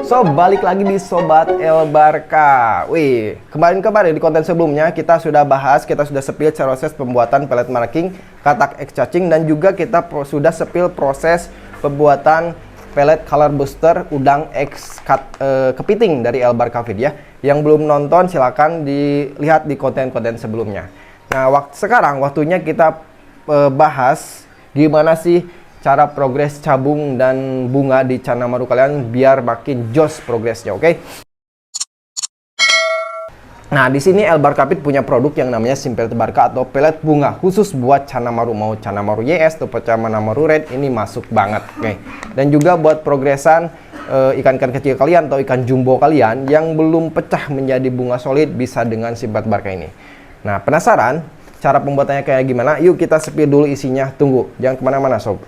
So, balik lagi di Sobat Elbarka. Wih, kemarin di konten sebelumnya kita sudah bahas, kita sudah sepil proses pembuatan pelet marking, katak X cacing, dan juga kita sudah sepil proses pembuatan pelet color booster udang X kepiting dari Elbarka Feed ya. Yang belum nonton silahkan dilihat di konten-konten sebelumnya. Nah, sekarang waktunya kita bahas gimana sih cara progres cabung dan bunga di Canamaru kalian biar makin jos progresnya, oke? Nah, di sini Elbarka Feed punya produk yang namanya Simpelt Barca atau pelet bunga khusus buat Canamaru, mau Canamaru YS atau Canamaru Red ini masuk banget, oke? Dan juga buat progresan ikan-ikan kecil kalian atau ikan jumbo kalian yang belum pecah menjadi bunga solid bisa dengan Simpelt Barca ini. Nah, penasaran cara pembuatannya kayak gimana? Yuk kita sepil dulu isinya. Tunggu, jangan kemana-mana sob.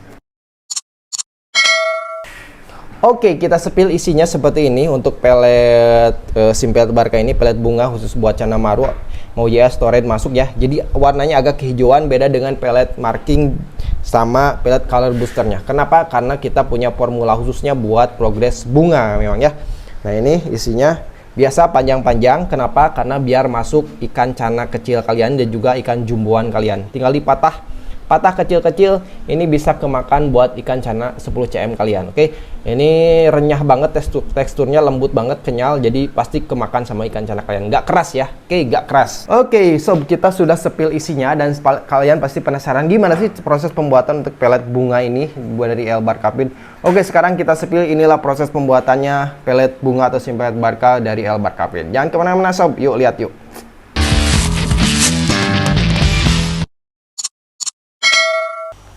Oke, kita sepil isinya seperti ini untuk pelet Simpelt Barca ini, pelet bunga khusus buat Canamaru mau YS atau Red masuk ya. Jadi warnanya agak kehijauan, beda dengan pelet marking sama pelet color boosternya. Kenapa? Karena kita punya formula khususnya buat progres bunga memang ya. Nah, ini isinya biasa panjang-panjang. Kenapa? Karena biar masuk ikan cana kecil kalian dan juga ikan jumboan kalian. Tinggal dipatah kecil-kecil, ini bisa kemakan buat ikan cana 10 cm kalian. Oke, ini renyah banget, teksturnya lembut banget, kenyal, jadi pasti kemakan sama ikan cana kalian. Nggak keras ya, oke, nggak keras. Oke, sob, kita sudah sepil isinya dan kalian pasti penasaran gimana sih proses pembuatan untuk pelet bunga ini buat dari Elbarka Feed. Oke, sekarang kita sepil, inilah proses pembuatannya pelet bunga atau Simpelt Barca dari Elbarka Feed. Jangan kemana-mana sob, yuk lihat yuk.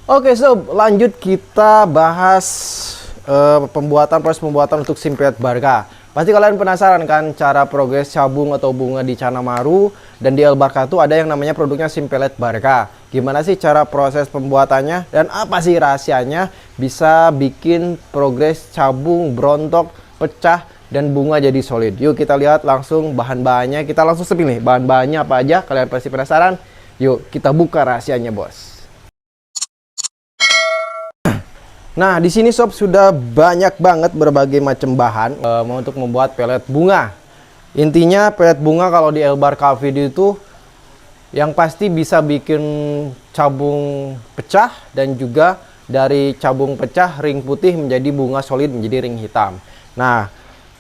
Oke sob, lanjut kita bahas proses pembuatan untuk Simpelt Barca. Pasti kalian penasaran kan cara progres cabung atau bunga di Canamaru dan di Elbarka itu ada yang namanya produknya Simpelt Barca. Gimana sih cara proses pembuatannya dan apa sih rahasianya bisa bikin progres cabung berontok, pecah dan bunga jadi solid? Yuk kita lihat langsung bahan-bahannya, kita langsung sepil nih bahan-bahannya apa aja. Kalian pasti penasaran. Yuk kita buka rahasianya bos. Nah, di sini sob sudah banyak banget berbagai macam bahan untuk membuat pelet bunga. Intinya pelet bunga kalau di Elbarka Feed itu yang pasti bisa bikin cabung pecah dan juga dari cabung pecah ring putih menjadi bunga solid menjadi ring hitam. Nah,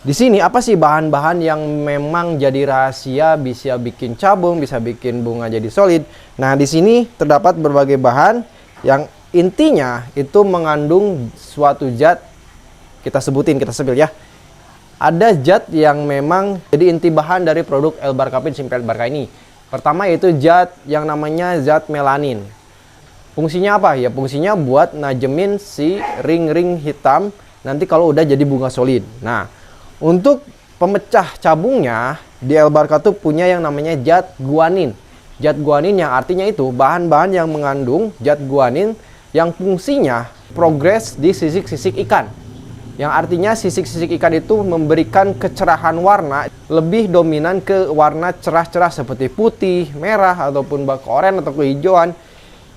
di sini apa sih bahan-bahan yang memang jadi rahasia bisa bikin cabung, bisa bikin bunga jadi solid? Nah, di sini terdapat berbagai bahan yang intinya itu mengandung suatu zat, kita sebutin, kita sepil ya. Ada zat yang memang jadi inti bahan dari produk Elbarka Feed Simpelt Barca ini. Pertama yaitu zat yang namanya zat melanin. Fungsinya apa? Ya fungsinya buat najemin si ring-ring hitam nanti kalau udah jadi bunga solid. Nah, untuk pemecah cabungnya di Elbarka tuh punya yang namanya zat guanin. Zat guanin yang artinya itu bahan-bahan yang mengandung zat guanin yang fungsinya progres di sisik-sisik ikan. Yang artinya sisik-sisik ikan itu memberikan kecerahan warna lebih dominan ke warna cerah-cerah seperti putih, merah, ataupun oranye atau kehijauan.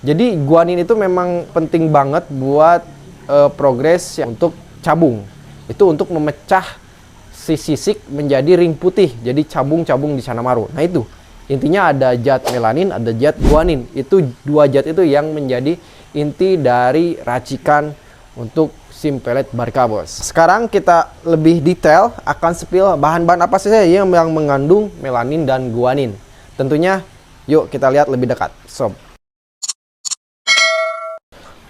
Jadi guanin itu memang penting banget buat progres untuk cabung. Itu untuk memecah si sisik menjadi ring putih, jadi cabung-cabung di Canamaru. Nah itu, intinya ada zat melanin, ada zat guanin. Itu dua zat itu yang menjadi inti dari racikan untuk Simpelt Barca bos. Sekarang kita lebih detail akan sepil bahan-bahan apa saja yang mengandung melanin dan guanin. Tentunya yuk kita lihat lebih dekat sob.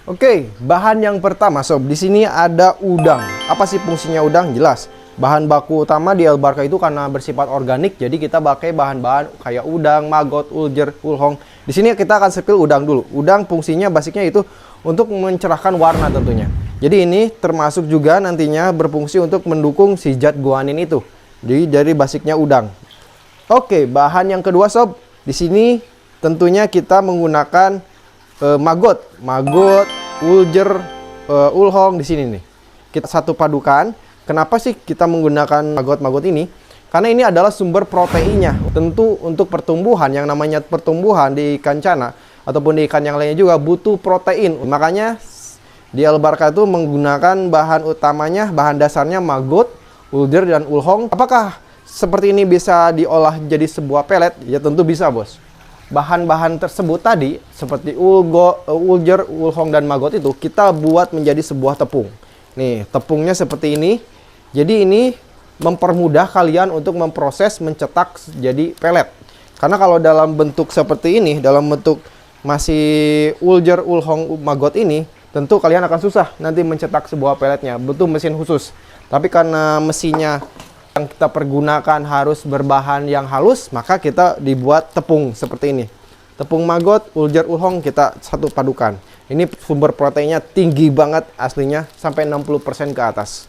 Oke, bahan yang pertama sob, di sini ada udang. Apa sih fungsinya udang? Jelas. Bahan baku utama di Elbarka itu karena bersifat organik, jadi kita pakai bahan-bahan kayak udang, maggot, uljer, ulhong. Di sini kita akan sepil udang dulu. Udang fungsinya basicnya itu untuk mencerahkan warna tentunya. Jadi ini termasuk juga nantinya berfungsi untuk mendukung si zat guanin itu. Jadi dari basicnya udang. Oke, bahan yang kedua sob, di sini tentunya kita menggunakan maggot, uljer, ulhong di sini nih. Kita satu padukan. Kenapa sih kita menggunakan maggot ini? Karena ini adalah sumber proteinnya. Tentu untuk pertumbuhan, yang namanya pertumbuhan di ikan cana ataupun di ikan yang lainnya juga butuh protein. Makanya Di El Barca itu menggunakan bahan utamanya, bahan dasarnya maggot, ulder, dan ulhong. Apakah seperti ini bisa diolah jadi sebuah pelet? Ya tentu bisa, bos. Bahan-bahan tersebut tadi, seperti ulder, ulhong, dan maggot itu, kita buat menjadi sebuah tepung. Nih, tepungnya seperti ini. Jadi ini mempermudah kalian untuk memproses, mencetak jadi pelet. Karena kalau dalam bentuk seperti ini, dalam bentuk masih ulder, ulhong, maggot ini, tentu kalian akan susah nanti mencetak sebuah peletnya, butuh mesin khusus. Tapi karena mesinnya yang kita pergunakan harus berbahan yang halus, maka kita dibuat tepung seperti ini. Tepung maggot, ulder, ulhong kita satu padukan. Ini sumber proteinnya tinggi banget aslinya, sampai 60% ke atas.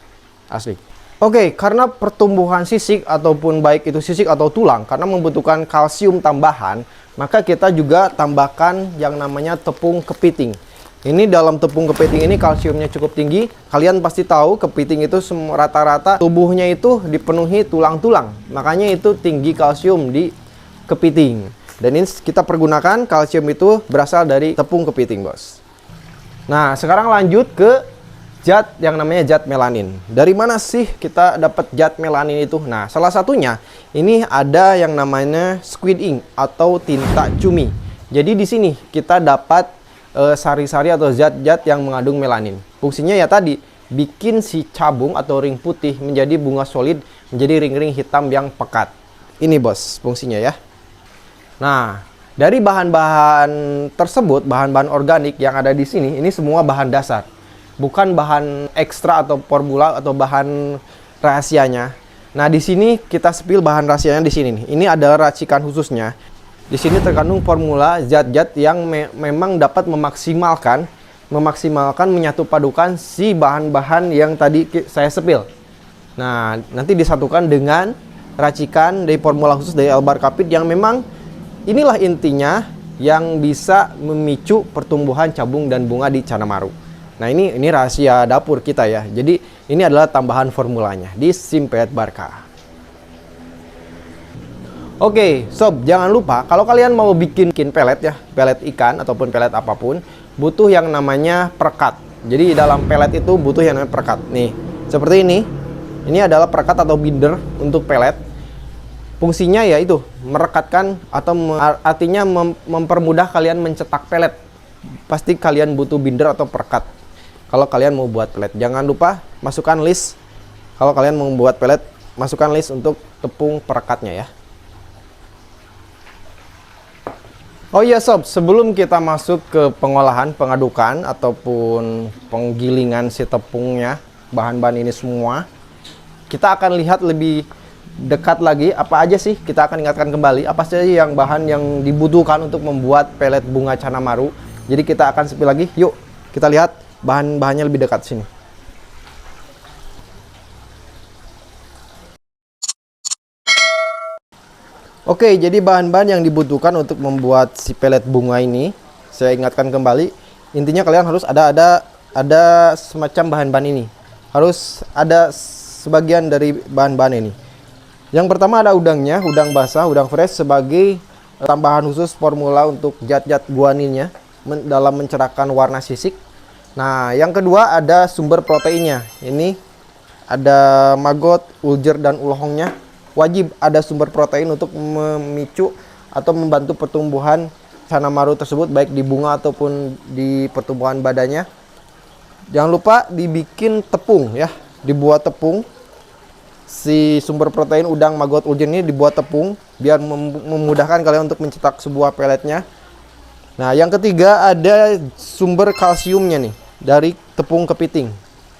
Asli. Oke, karena pertumbuhan sisik ataupun baik itu sisik atau tulang, karena membutuhkan kalsium tambahan, maka kita juga tambahkan yang namanya tepung kepiting. Ini dalam tepung kepiting ini kalsiumnya cukup tinggi. Kalian pasti tahu kepiting itu rata-rata tubuhnya itu dipenuhi tulang-tulang. Makanya itu tinggi kalsium di kepiting. Dan ini kita pergunakan kalsium itu berasal dari tepung kepiting, bos. Nah, sekarang lanjut ke zat yang namanya zat melanin. Dari mana sih kita dapat zat melanin itu? Nah, salah satunya ini ada yang namanya squid ink atau tinta cumi. Jadi di sini kita dapat sari-sari atau zat-zat yang mengandung melanin. Fungsinya ya tadi, bikin si cabung atau ring putih menjadi bunga solid, menjadi ring-ring hitam yang pekat. Ini, bos, fungsinya ya. Nah, dari bahan-bahan tersebut, bahan-bahan organik yang ada di sini, ini semua bahan dasar. Bukan bahan ekstra atau formula atau bahan rahasianya. Nah, di sini kita spill bahan rahasianya di sini nih. Ini adalah racikan khususnya. Di sini terkandung formula zat-zat yang memang dapat memaksimalkan menyatu padukan si bahan-bahan yang tadi saya spill. Nah, nanti disatukan dengan racikan dari formula khusus dari El Barca Fit yang memang inilah intinya yang bisa memicu pertumbuhan cabung dan bunga di Canamaru. Nah, ini rahasia dapur kita ya. Jadi ini adalah tambahan formulanya di SIM Pelet Barca. Oke, sob, jangan lupa kalau kalian mau bikin pelet ya, pelet ikan ataupun pelet apapun, butuh yang namanya perekat. Jadi dalam pelet itu butuh yang namanya perekat. Nih, seperti ini. Ini adalah perekat atau binder untuk pelet. Fungsinya yaitu merekatkan atau artinya mempermudah kalian mencetak pelet. Pasti kalian butuh binder atau perekat kalau kalian mau buat pelet. Jangan lupa masukkan list kalau kalian mau buat pelet, masukkan list untuk tepung perekatnya ya. Oh iya sob, sebelum kita masuk ke pengolahan, pengadukan ataupun penggilingan si tepungnya, bahan-bahan ini semua, kita akan lihat lebih dekat lagi apa aja sih, kita akan ingatkan kembali apa saja yang bahan yang dibutuhkan untuk membuat pelet bunga Canamaru. Jadi kita akan spill lagi, yuk kita lihat bahan-bahannya lebih dekat sini. Oke, jadi bahan-bahan yang dibutuhkan untuk membuat si pelet bunga ini, saya ingatkan kembali, intinya kalian harus ada semacam bahan-bahan ini. Harus ada sebagian dari bahan-bahan ini. Yang pertama ada udangnya, udang basah, udang fresh sebagai tambahan khusus formula untuk zat-zat guaninnya dalam mencerahkan warna sisik. Nah, yang kedua ada sumber proteinnya. Ini ada maggot, ulder, dan ulhongnya. Wajib ada sumber protein untuk memicu atau membantu pertumbuhan Canamaru tersebut baik di bunga ataupun di pertumbuhan badannya. Jangan lupa dibikin tepung ya, dibuat tepung. Si sumber protein udang, maggot, ulder ini dibuat tepung biar memudahkan kalian untuk mencetak sebuah peletnya. Nah, yang ketiga ada sumber kalsiumnya nih dari tepung kepiting.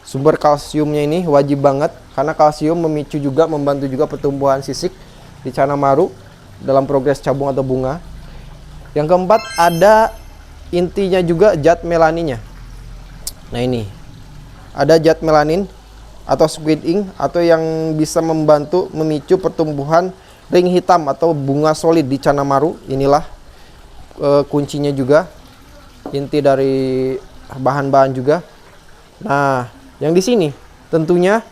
Sumber kalsiumnya ini wajib banget karena kalsium memicu juga, membantu juga pertumbuhan sisik di Canamaru dalam progres cabung atau bunga. Yang keempat ada intinya juga zat melaninnya. Nah, ini ada zat melanin atau squid ink atau yang bisa membantu memicu pertumbuhan ring hitam atau bunga solid di Canamaru. Inilah kuncinya juga, inti dari bahan-bahan juga. Nah, yang di sini tentunya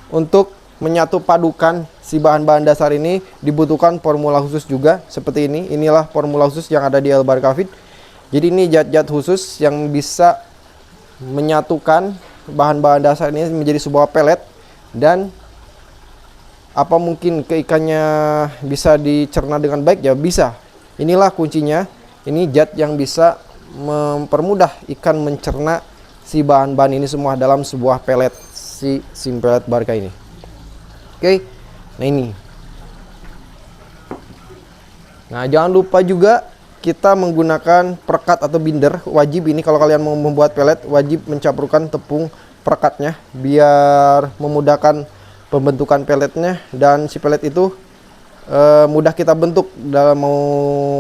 untuk menyatu padukan si bahan-bahan dasar ini dibutuhkan formula khusus juga seperti ini. Inilah formula khusus yang ada di El Barca Fit. Jadi ini zat-zat khusus yang bisa menyatukan bahan-bahan dasar ini menjadi sebuah pelet, dan apa mungkin ke ikannya bisa dicerna dengan baik? Ya bisa. Inilah kuncinya. Ini zat yang bisa mempermudah ikan mencerna si bahan-bahan ini semua dalam sebuah pelet, si SIM pelet Barca ini. Oke. Nah ini. Nah jangan lupa juga kita menggunakan perekat atau binder. Wajib ini kalau kalian mau membuat pelet, wajib mencampurkan tepung perekatnya biar memudahkan pembentukan peletnya, dan si pelet itu mudah kita bentuk dalam mau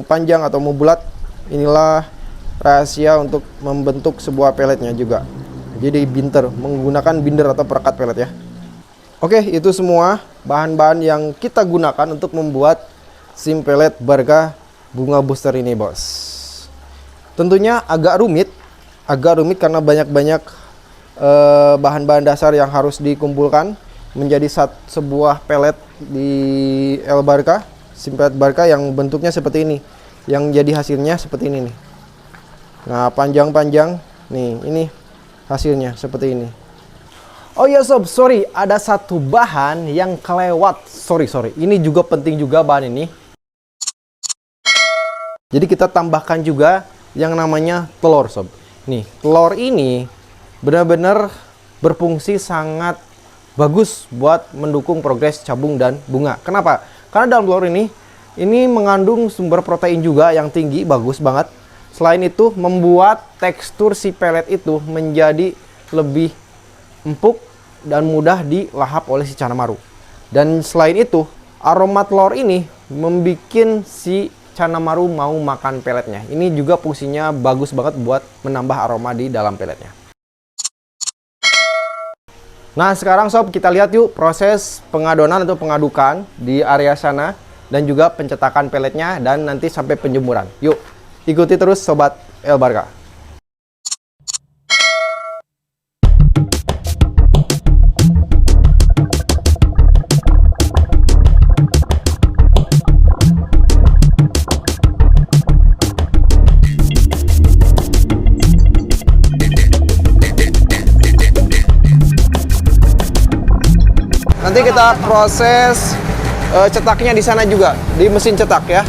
panjang atau mau bulat. Inilah rahasia untuk membentuk sebuah peletnya juga. Jadi menggunakan binder atau perekat pelet ya. Oke, itu semua bahan-bahan yang kita gunakan untuk membuat SIM pelet Barca bunga booster ini, bos. Tentunya agak rumit karena banyak-banyak bahan-bahan dasar yang harus dikumpulkan menjadi sebuah pelet di El Barca, SIM pelet Barca yang bentuknya seperti ini, yang jadi hasilnya seperti ini nih. Nah panjang-panjang nih, ini hasilnya seperti ini. Oh ya sob, sorry, ada satu bahan yang kelewat. Sorry, ini juga penting juga bahan ini. Jadi kita tambahkan juga yang namanya telur sob. Nih telur ini benar-benar berfungsi sangat bagus buat mendukung progres cabung dan bunga. Kenapa? Karena dalam telur ini mengandung sumber protein juga yang tinggi, bagus banget. Selain itu membuat tekstur si pelet itu menjadi lebih empuk dan mudah dilahap oleh si Canamaru. Dan selain itu aroma telur ini membuat si Canamaru mau makan peletnya. Ini juga fungsinya bagus banget buat menambah aroma di dalam peletnya. Nah sekarang sob, kita lihat yuk proses pengadonan atau pengadukan di area sana, dan juga pencetakan peletnya, dan nanti sampai penjemuran. Yuk ikuti terus sobat El Barca. Nanti kita proses cetaknya di sana juga, di mesin cetak ya.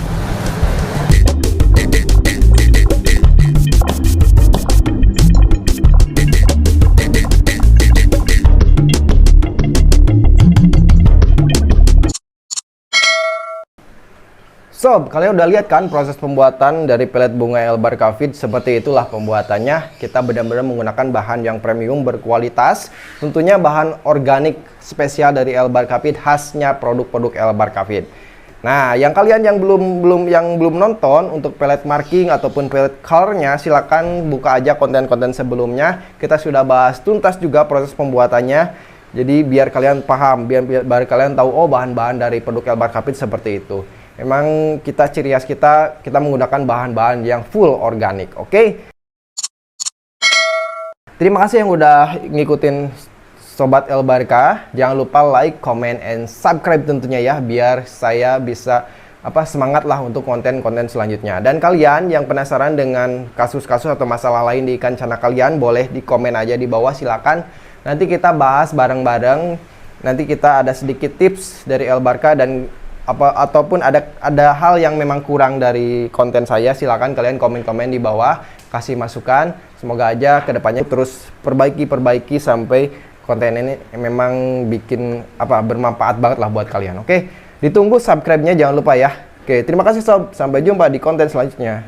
Sob, kalian udah lihat kan proses pembuatan dari pelet bunga El Barca Fit? Seperti itulah pembuatannya. Kita benar-benar menggunakan bahan yang premium berkualitas. Tentunya bahan organik spesial dari El Barca Fit, khasnya produk-produk El Barca Fit. Nah, yang kalian yang belum nonton untuk pelet marking ataupun pelet colornya, silakan buka aja konten-konten sebelumnya. Kita sudah bahas tuntas juga proses pembuatannya. Jadi biar kalian paham, biar kalian tahu oh bahan-bahan dari produk El Barca Fit seperti itu. Memang ciri khas kita menggunakan bahan-bahan yang full organik, oke? Terima kasih yang udah ngikutin Sobat El Barca. Jangan lupa like, comment, and subscribe tentunya ya, biar saya bisa semangat lah untuk konten-konten selanjutnya. Dan kalian yang penasaran dengan kasus-kasus atau masalah lain di ikan cana kalian, boleh di komen aja di bawah, silakan. Nanti kita bahas bareng-bareng. Nanti kita ada sedikit tips dari El Barca, dan ataupun ada hal yang memang kurang dari konten saya, silakan kalian komen-komen di bawah, kasih masukan. Semoga aja kedepannya terus perbaiki sampai konten ini memang bikin bermanfaat banget lah buat kalian. Oke, ditunggu subscribe-nya jangan lupa ya. Oke, terima kasih sob, sampai jumpa di konten selanjutnya.